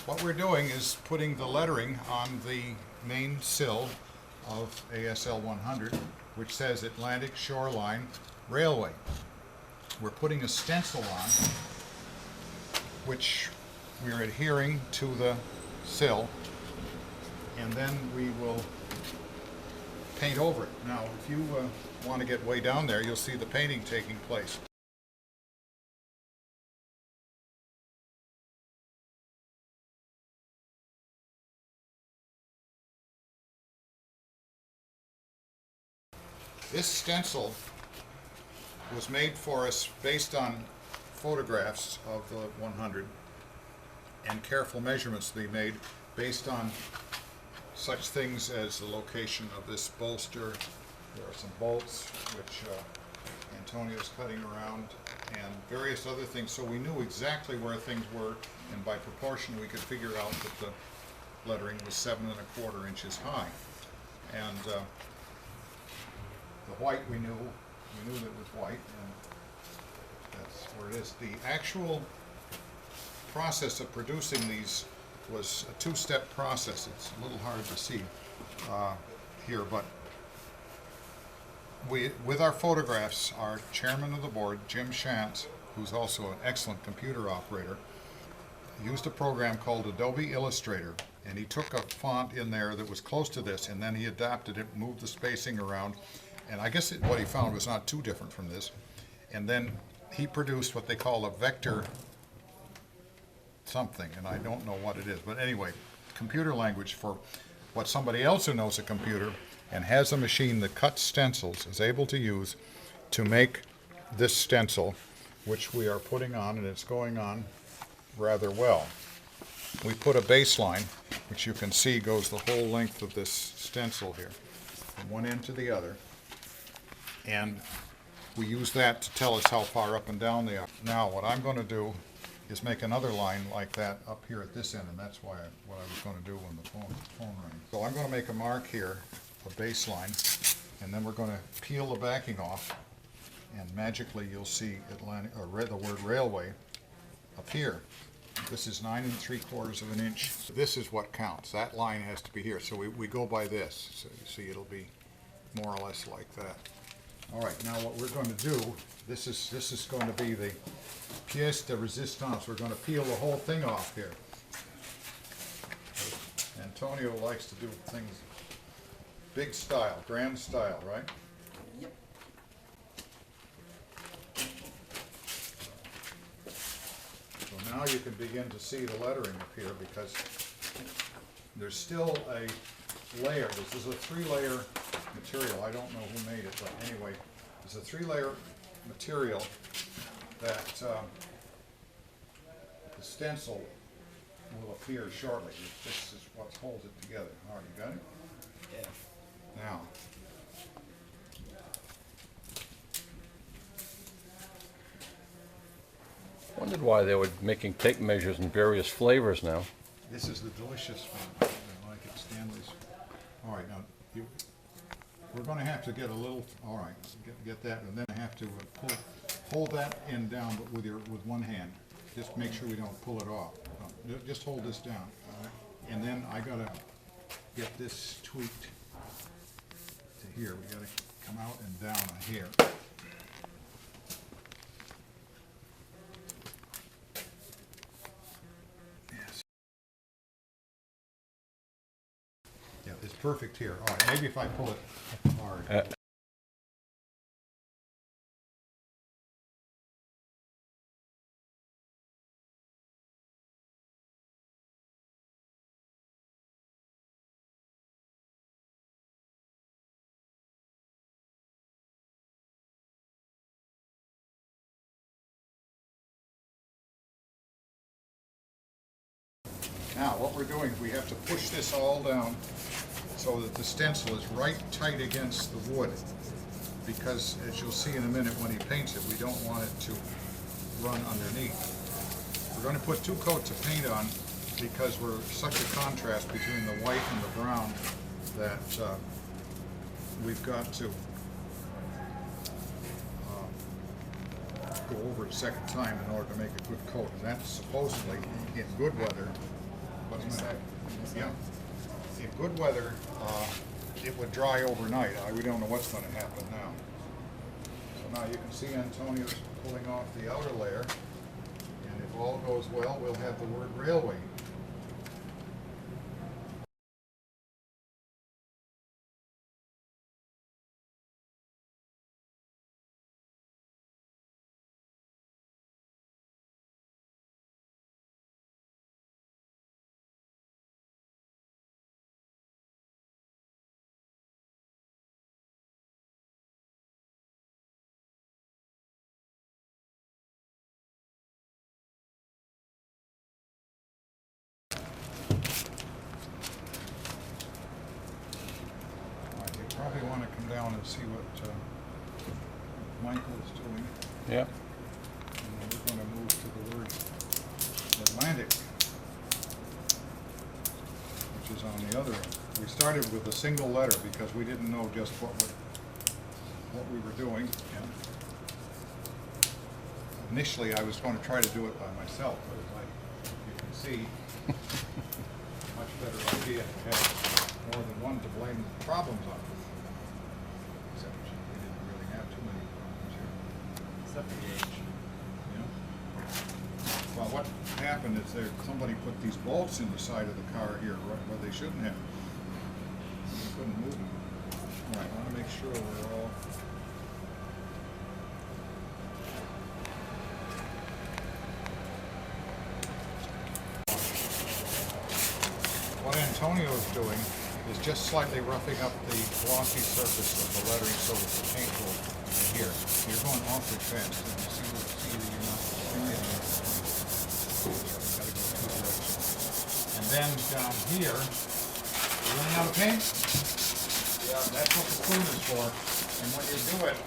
What we're doing is putting the lettering on the main sill of ASL-100, which says Atlantic Shoreline Railway. We're putting a stencil on, which we're adhering to the sill, and then we will paint over it. Now, if you want to get way down there, you'll see the painting taking place. This stencil was made for us based on photographs of the 100 and careful measurements to be made based on such things as the location of this bolster. There are some bolts which Antonio's cutting around and various other things, so we knew exactly where things were, and by proportion we could figure out that the lettering was 7 1/4 inches high. And the white we knew that it was white, and that's where it is. The actual process of producing these was a two-step process. It's a little hard to see here, but with our photographs, our chairman of the board, Jim Shantz, who's also an excellent computer operator, used a program called Adobe Illustrator, and he took a font in there that was close to this, and then he adapted it, moved the spacing around, and I guess what he found was not too different from this. And then he produced what they call a vector something, and I don't know what it is. But anyway, computer language for what somebody else who knows a computer and has a machine that cuts stencils is able to use to make this stencil, which we are putting on, and it's going on rather well. We put a baseline, which you can see goes the whole length of this stencil here, from one end to the other. And we use that to tell us how far up and down they are. Now, what I'm going to do is make another line like that up here at this end, and that's what I was going to do when the phone rang. So I'm going to make a mark here, a baseline, and then we're going to peel the backing off, and magically you'll see the word railway appear. This is 9 3/4 of an inch. This is what counts. That line has to be here, so we go by this. So you see it'll be more or less like that. All right, now what we're going to do, this is going to be the pièce de résistance. We're going to peel the whole thing off here. Antonio likes to do things big style, grand style, right? Yep. So now you can begin to see the lettering up here, because there's still a layer. This is a 3-layer material. I don't know who made it, but anyway, it's a 3-layer material that the stencil will appear shortly. This is what holds it together. All right, you got it? Yeah. Now, Wondered why they were making tape measures in various flavors now. this is the delicious one. I like it, Stanley's. All right, now, we're going to have to get a little, all right, get that, and then I have to hold that end down, but with one hand. Just make sure we don't pull it off. Just hold this down, all right? And then I got to get this tweaked to here. We got to come out and down a hair. Yes. Yeah, it's perfect here. All right, maybe if I pull it hard. Now, what we're doing, we have to push this all down so that the stencil is right tight against the wood, because as you'll see in a minute when he paints it, we don't want it to run underneath. We're going to put 2 coats of paint on because we're such a contrast between the white and the brown that we've got to go over it a second time in order to make a good coat. And that's supposedly, in good weather, Wasn't it? Yeah. In good weather, it would dry overnight. We don't know what's gonna happen now. So now you can see Antonio's pulling off the outer layer, and if all goes well, we'll have the word railway. You probably want to come down and see what Michael is doing. Yeah. And then we're going to move to the word Atlantic, which is on the other end. We started with a single letter because we didn't know just what we were doing. And initially, I was going to try to do it by myself, but as you can see, much better idea to have more than one to blame the problems on. Except we didn't really have too many problems here. Except for the age. Yeah. Well, what happened is somebody put these bolts in the side of the car here right where they shouldn't have. We couldn't move them. All right, I want to make sure we're all. What Antonio is doing is just slightly roughing up the glossy surface of the lettering so that the paint will adhere. You're going awfully fast. And you see that you're not getting it. Gotta go two directions. And then down here, you're running out of paint? Yeah, that's what the spoon is for. And when you do it,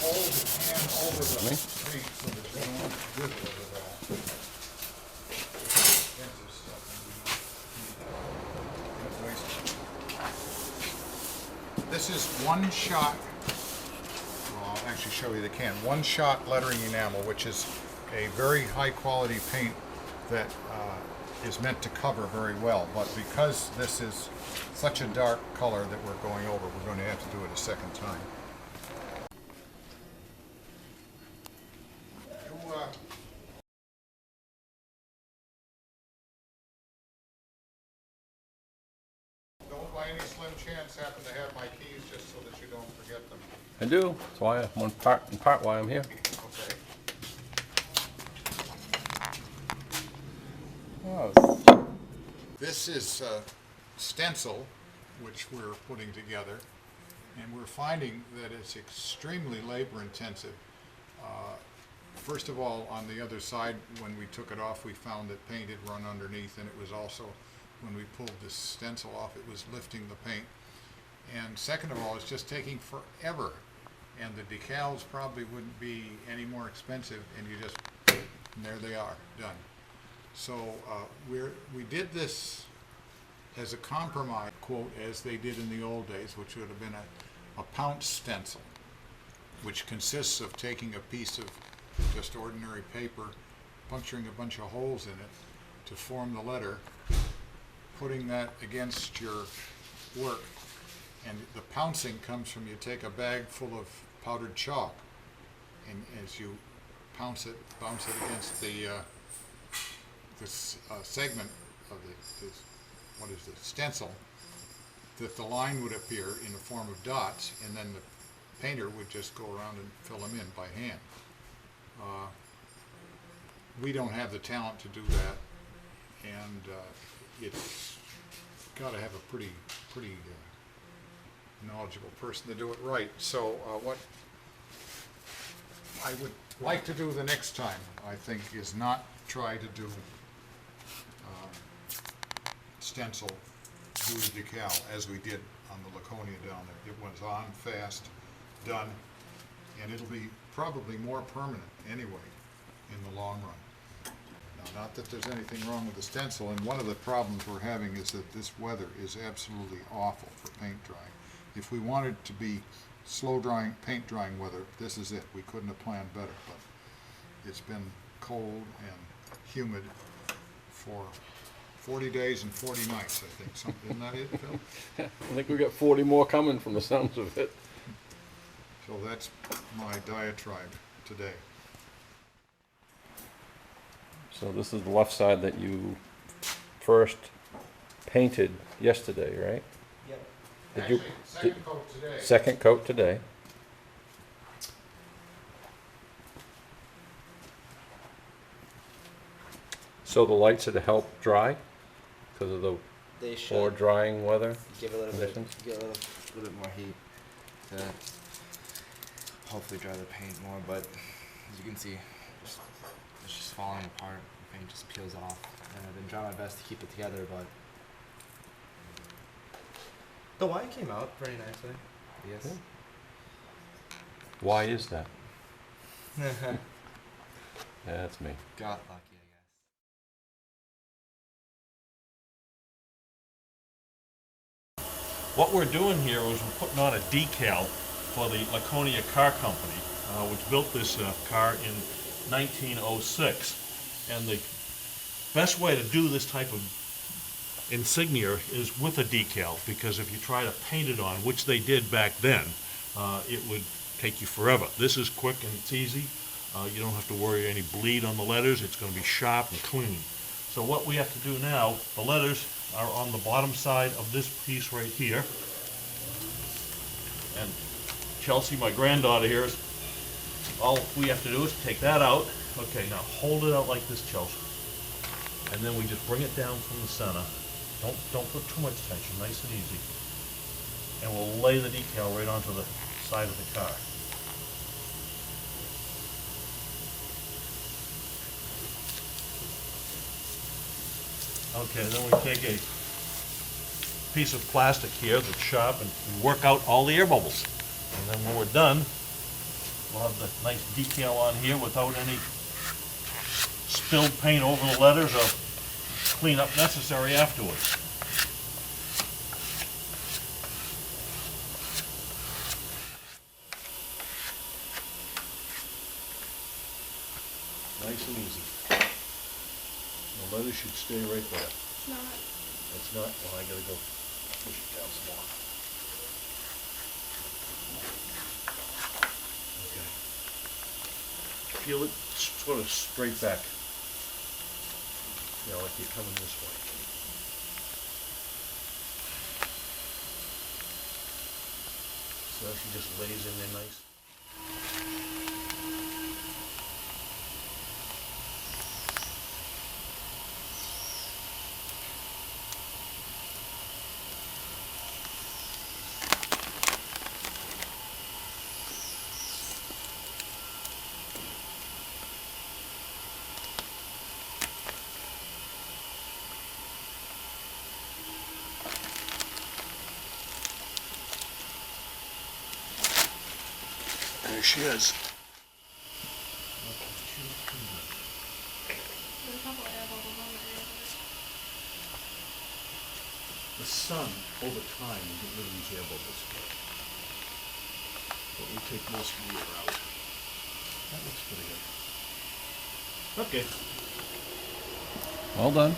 hold the can over the paint so that you don't drizzle it at all. This is one shot, well, I'll actually show you the can, one shot lettering enamel, which is a very high quality paint that is meant to cover very well. But because this is such a dark color that we're going over, we're going to have to do it a second time. Don't by any slim chance happen to have my keys just so that you don't forget them. I do. That's why in part why I'm here. Okay. Oh. This is a stencil which we're putting together, and we're finding that it's extremely labor intensive. First of all, on the other side, when we took it off, we found that paint had run underneath, and it was also, when we pulled this stencil off, it was lifting the paint. And second of all, it's just taking forever, and the decals probably wouldn't be any more expensive, and you just, and there they are, done. So we did this as a compromise, quote, as they did in the old days, which would have been a pounce stencil, which consists of taking a piece of just ordinary paper, puncturing a bunch of holes in it to form the letter, putting that against your work. And the pouncing comes from you take a bag full of powdered chalk, and as you bounce it against the segment of the stencil, that the line would appear in the form of dots, and then the painter would just go around and fill them in by hand. We don't have the talent to do that, and it's got to have a pretty knowledgeable person to do it right. So what I would like to do the next time, I think, is not try to do stencil do the decal as we did on the Laconia down there. It was on, fast, done, and it'll be probably more permanent anyway in the long run. Now, not that there's anything wrong with the stencil, and one of the problems we're having is that this weather is absolutely awful for paint drying. If we wanted to be slow drying, paint drying weather, this is it. We couldn't have planned better, but it's been cold and humid for 40 days and 40 nights, I think. Isn't that it, Phil? I think we got 40 more coming from the sounds of it. So that's my diatribe today. So this is the left side that you first painted yesterday, right? Yep. Did you, Second coat today. second coat today. So the lights had to help dry because of the They poor should drying weather give a little bit, conditions? get a little bit more heat to hopefully dry the paint more. But as you can see, it's just falling apart. The paint just peels off. And I've been trying my best to keep it together, but the wine came out pretty nicely. Yes. Why is that? Yeah, that's me. Got lucky, I guess. What we're doing here is we're putting on a decal for the Laconia Car Company, which built this car in 1906. And the best way to do this type of insignia is with a decal, because if you try to paint it on, which they did back then, it would take you forever. This is quick and it's easy. You don't have to worry any bleed on the letters. It's going to be sharp and clean. So what we have to do now, the letters are on the bottom side of this piece right here. And Chelsea, my granddaughter here, all we have to do is take that out. Okay, now hold it out like this, Chelsea. And then we just bring it down from the center. Don't put too much tension, nice and easy. And we'll lay the decal right onto the side of the car. Okay, then we take a piece of plastic here that's sharp and work out all the air bubbles. And then when we're done, we'll have the nice decal on here without any spilled paint over the letters or cleanup necessary afterwards. Nice and easy. The letters should stay right there. It's not. It's not, well, I gotta go push it down some more. Okay. Feel it sort of straight back. You know, like you're coming this way. So she just lays in there nice. There she is. There's a couple air bubbles on there. The sun, over time, will get rid of these air bubbles. But we take most of the air out. That looks pretty good. Okay. Well done.